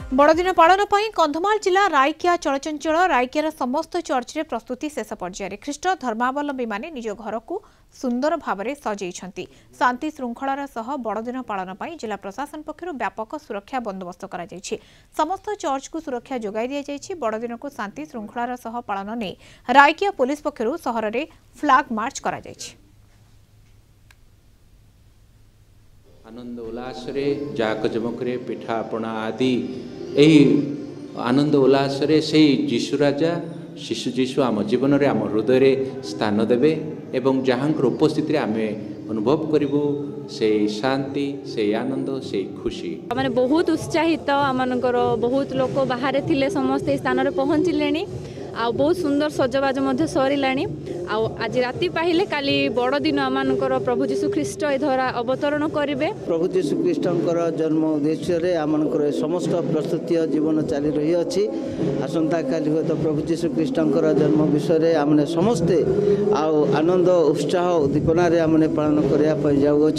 बड़दिन पालन पर कंधमाल जिला रायकिया चलचंचल रायकियार समस्त चर्च रे प्रस्तुति शेष पर्यायर ख्रीष्ट धर्मावलंबी माने निज घर को सुंदर भाव में सजाई शांति श्रृंखलार सह बड़दिन पालन पर जिला प्रशासन पक्षर व्यापक सुरक्षा बंदोबस्त करा समस्त चर्च को सुरक्षा जोगाई दि जाइछि। बड़दिन को शांति श्रृंखलार सह पालन ने रायकिया पुलिस पक्षर सहर में फ्लैग मार्च करा आनंद उल्लास जाक जमक पिठापणा आदि यही आनंद उल्लास से जीशु राजा शिशु जीशु आम जीवन में आम हृदय स्थान देवे एवं जहाँ उपस्थित आम अनुभव करूँ से शांति से आनंद से खुशी मैंने बहुत उत्साहित आम बहुत लोग बाहर थे समस्त स्थान में पहुँचले आ बहुत सुंदर सजबाज सरीला आज राति पाहिले काली बड़ दिन आम प्रभु जीशु ख्रीष्ट ए धरा अवतरण करेंगे। प्रभु जीशु ख्रीष्टर जन्म उद्देश्य आम समस्त प्रस्तुति जीवन चली रही अच्छी आसंता काली हुए तो प्रभु जीशु ख्रीष्टर जन्म विषय आमने समस्ते आनंद उत्साह उद्दीपन आमने पालन करने जाऊँ।